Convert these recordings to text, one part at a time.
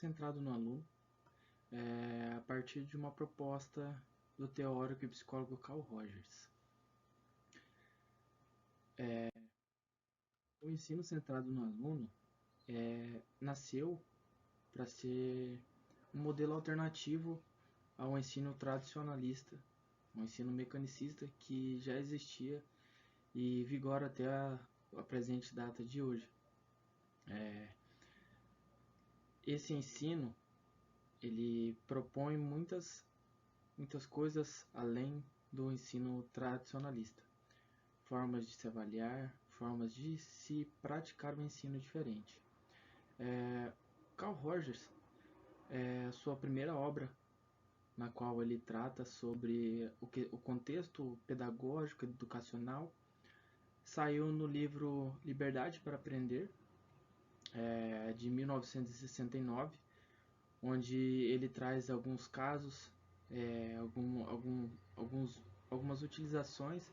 centrado no aluno, a partir de uma proposta do teórico e psicólogo Carl Rogers. O ensino centrado no aluno nasceu para ser um modelo alternativo ao ensino tradicionalista, um ensino mecanicista que já existia e vigora até a presente data de hoje. Esse ensino ele propõe muitas coisas além do ensino tradicionalista, formas de se avaliar, formas de se praticar o ensino diferente. Carl Rogers, sua primeira obra, na qual ele trata sobre o contexto pedagógico e educacional, saiu no livro Liberdade para Aprender, de 1969, onde ele traz alguns casos, algumas utilizações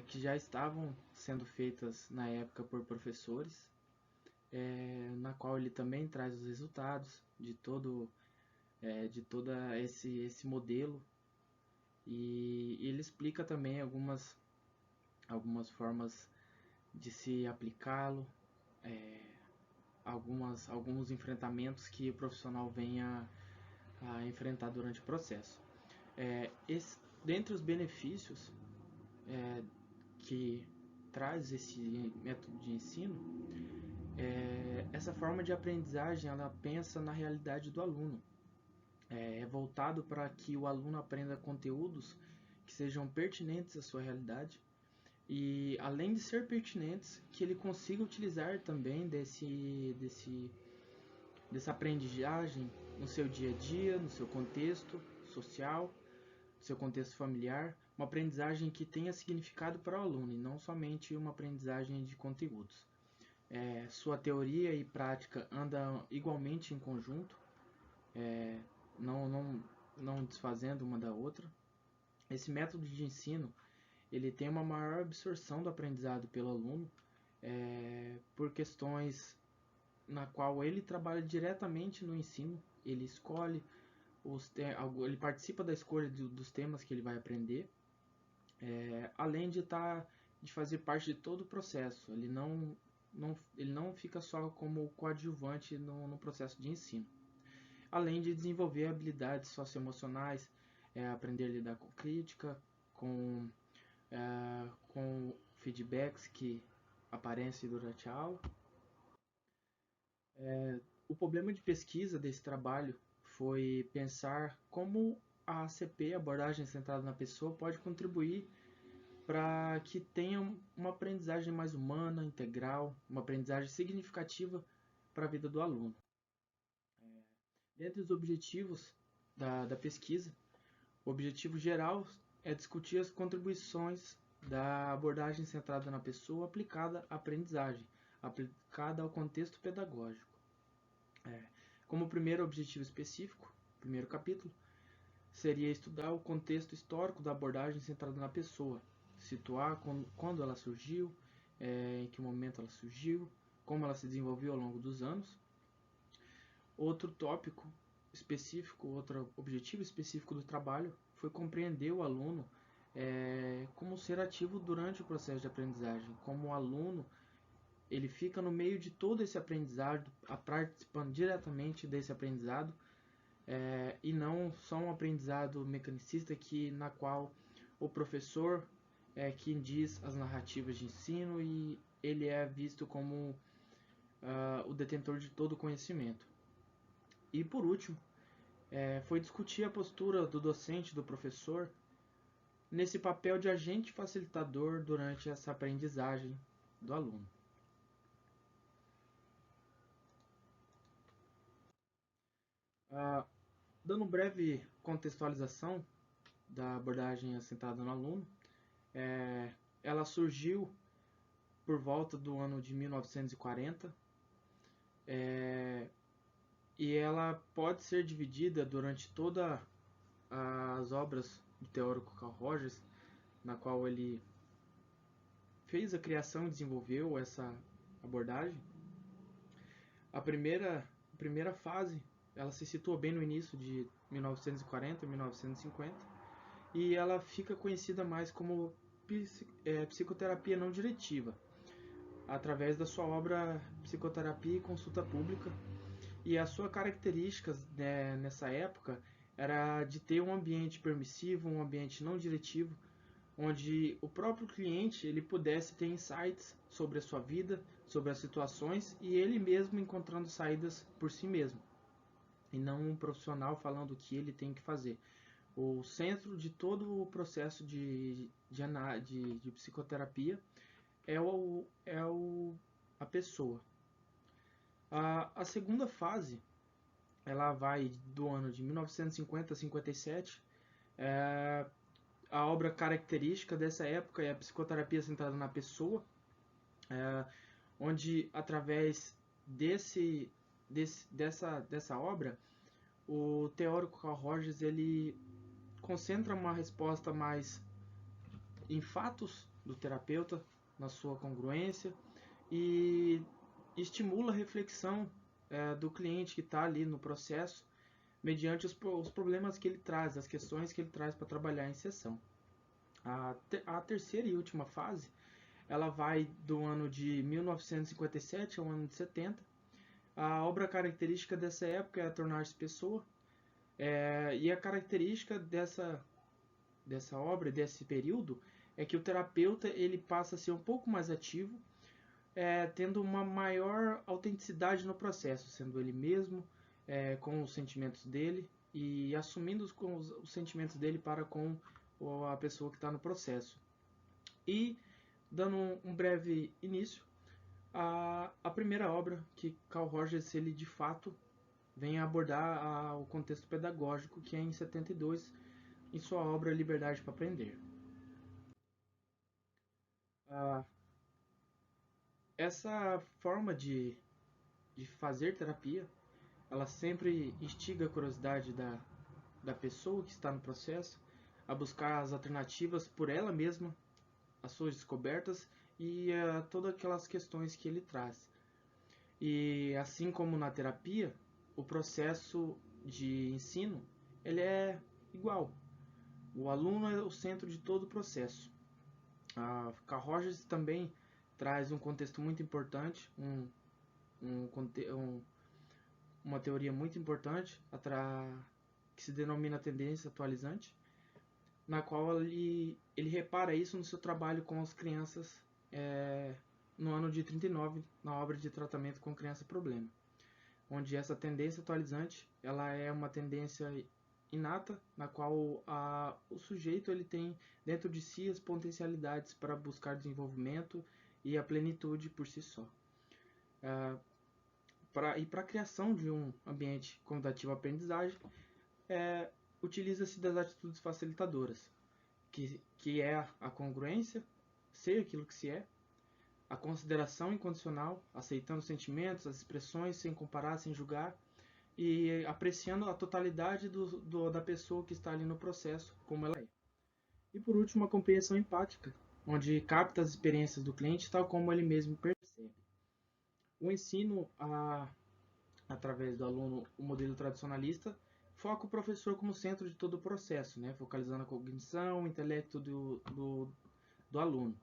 que já estavam sendo feitas na época por professores, na qual ele também traz os resultados de todo esse modelo, e ele explica também algumas formas de se aplicá-lo, alguns enfrentamentos que o profissional venha a enfrentar durante o processo. Dentre os benefícios que traz esse método de ensino, essa forma de aprendizagem ela pensa na realidade do aluno. É voltado para que o aluno aprenda conteúdos que sejam pertinentes à sua realidade e, além de ser pertinentes, que ele consiga utilizar também dessa aprendizagem no seu dia a dia, no seu contexto social, no seu contexto familiar, uma aprendizagem que tenha significado para o aluno e não somente uma aprendizagem de conteúdos. Sua teoria e prática andam igualmente em conjunto, não desfazendo uma da outra. Esse método de ensino ele tem uma maior absorção do aprendizado pelo aluno, por questões na qual ele trabalha diretamente no ensino, ele escolhe, ele participa da escolha dos temas que ele vai aprender, além de fazer parte de todo o processo. Ele não fica só como coadjuvante no processo de ensino. Além de desenvolver habilidades socioemocionais, aprender a lidar com crítica, com feedbacks que aparecem durante a aula. O problema de pesquisa desse trabalho foi pensar como a ACP, abordagem centrada na pessoa, pode contribuir para que tenha uma aprendizagem mais humana, integral, uma aprendizagem significativa para a vida do aluno. Dentre os objetivos da pesquisa, o objetivo geral é discutir as contribuições da abordagem centrada na pessoa aplicada à aprendizagem, aplicada ao contexto pedagógico. Como primeiro objetivo específico, primeiro capítulo, seria estudar o contexto histórico da abordagem centrada na pessoa, situar quando ela surgiu, em que momento ela surgiu, como ela se desenvolveu ao longo dos anos. Outro tópico específico, outro objetivo específico do trabalho foi compreender o aluno como ser ativo durante o processo de aprendizagem, como o aluno ele fica no meio de todo esse aprendizado, participando diretamente desse aprendizado, e não só um aprendizado mecanicista na qual o professor é quem diz as narrativas de ensino e ele é visto como o detentor de todo o conhecimento. E por último, foi discutir a postura do docente, do professor, nesse papel de agente facilitador durante essa aprendizagem do aluno. Dando breve contextualização da abordagem assentada no aluno, ela surgiu por volta do ano de 1940, e ela pode ser dividida durante todas as obras do teórico Carl Rogers, na qual ele fez a criação e desenvolveu essa abordagem. A primeira primeira fase, ela se situa bem no início de 1940 e 1950, e ela fica conhecida mais como psicoterapia não diretiva, através da sua obra Psicoterapia e Consulta Pública. E as suas características, né, nessa época era de ter um ambiente permissivo, um ambiente não diretivo, onde o próprio cliente ele pudesse ter insights sobre a sua vida, sobre as situações, e ele mesmo encontrando saídas por si mesmo, e não um profissional falando o que ele tem que fazer. O centro de todo o processo de psicoterapia a pessoa. A segunda fase ela vai do ano de 1950 a 57. A obra característica dessa época é a psicoterapia centrada na pessoa, onde através dessa obra o teórico Carl Rogers ele concentra uma resposta mais em fatos do terapeuta, na sua congruência, e estimula a reflexão do cliente que está ali no processo, mediante os problemas que ele traz, as questões que ele traz para trabalhar em sessão. A terceira e última fase, ela vai do ano de 1957 ao ano de 70. A obra característica dessa época é a tornar-se pessoa, e a característica dessa obra, desse período, é que o terapeuta ele passa a ser um pouco mais ativo, tendo uma maior autenticidade no processo, sendo ele mesmo, com os sentimentos dele e assumindo os sentimentos dele para com a pessoa que está no processo. E, dando um breve início, a primeira obra que Carl Rogers ele de fato vem abordar o contexto pedagógico, que é em 72, em sua obra Liberdade para Aprender. Essa forma de fazer terapia, ela sempre instiga a curiosidade da pessoa que está no processo a buscar as alternativas por ela mesma, as suas descobertas e todas aquelas questões que ele traz. E assim como na terapia, o processo de ensino ele é igual. O aluno é o centro de todo o processo. Carl Rogers também traz um contexto muito importante, uma teoria muito importante que se denomina tendência atualizante, na qual ele repara isso no seu trabalho com as crianças no ano de 39, na obra de tratamento com criança problema, onde essa tendência atualizante ela é uma tendência inata, na qual o sujeito ele tem dentro de si as potencialidades para buscar desenvolvimento e a plenitude por si só. Para a criação de um ambiente convidativo à aprendizagem, utiliza-se das atitudes facilitadoras, que é a congruência, ser aquilo que se é, a consideração incondicional, aceitando os sentimentos, as expressões, sem comparar, sem julgar, e apreciando a totalidade da pessoa que está ali no processo, como ela é. E por último, a compreensão empática, onde capta as experiências do cliente tal como ele mesmo percebe. O ensino através do aluno, o modelo tradicionalista, foca o professor como centro de todo o processo, né? Focalizando a cognição, o intelecto do aluno.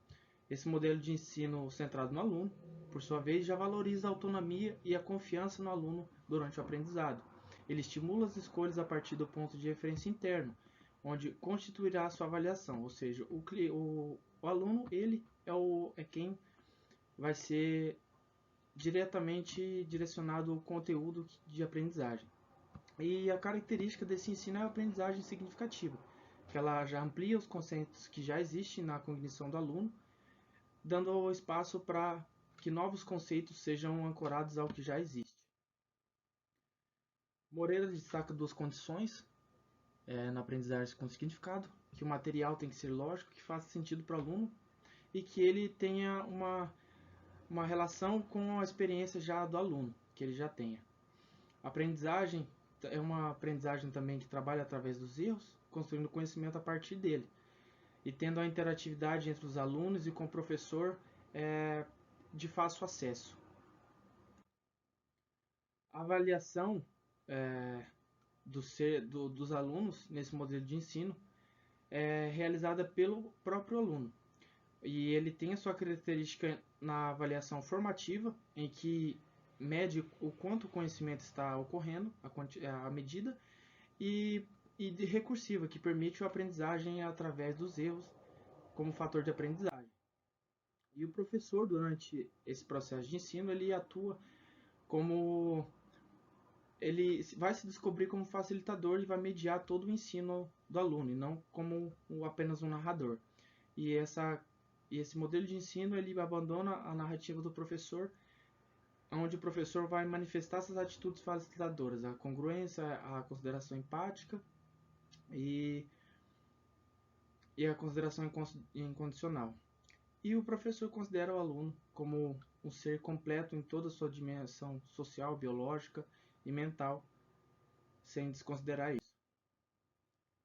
Esse modelo de ensino centrado no aluno, por sua vez, já valoriza a autonomia e a confiança no aluno durante o aprendizado. Ele estimula as escolhas a partir do ponto de referência interno, onde constituirá a sua avaliação, ou seja, o aluno ele é quem vai ser diretamente direcionado ao conteúdo de aprendizagem. E a característica desse ensino é a aprendizagem significativa, que ela já amplia os conceitos que já existem na cognição do aluno, dando espaço para que novos conceitos sejam ancorados ao que já existe. Moreira destaca duas condições na aprendizagem com significado, que o material tem que ser lógico, que faça sentido para o aluno e que ele tenha uma relação com a experiência já do aluno, que ele já tenha. A aprendizagem é uma aprendizagem também que trabalha através dos erros, construindo conhecimento a partir dele, e tendo a interatividade entre os alunos e com o professor de fácil acesso. A avaliação dos alunos nesse modelo de ensino é realizada pelo próprio aluno. E ele tem a sua característica na avaliação formativa, em que mede o quanto o conhecimento está ocorrendo, a medida, e de recursiva, que permite a aprendizagem através dos erros como fator de aprendizagem. E o professor, durante esse processo de ensino, ele atua como ele vai se descobrir como facilitador e vai mediar todo o ensino do aluno, e não como apenas um narrador. E esse modelo de ensino ele abandona a narrativa do professor, onde o professor vai manifestar essas atitudes facilitadoras, a congruência, a consideração empática e a consideração incondicional. E o professor considera o aluno como um ser completo em toda a sua dimensão social, biológica e mental, sem desconsiderar isso.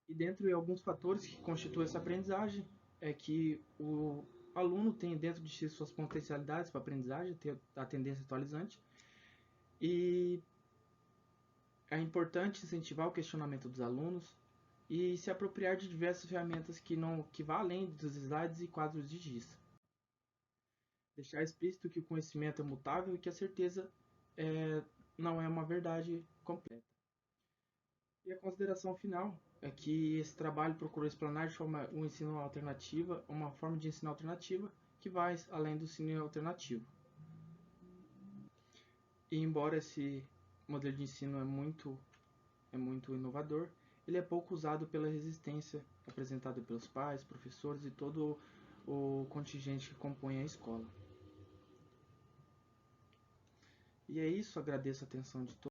E dentre alguns fatores que constituem essa aprendizagem é que o aluno tem dentro de si suas potencialidades para aprendizagem, tem a tendência atualizante, e é importante incentivar o questionamento dos alunos e se apropriar de diversas ferramentas que vão além dos slides e quadros de giz. Deixar explícito que o conhecimento é mutável e que a certeza não é uma verdade completa. E a consideração final é que esse trabalho procurou explanar de forma um ensino alternativa, uma forma de ensino alternativa que vai além do ensino alternativo. E embora esse modelo de ensino é muito inovador, ele é pouco usado pela resistência apresentada pelos pais, professores e todo o contingente que compõe a escola. E é isso, agradeço a atenção de todos.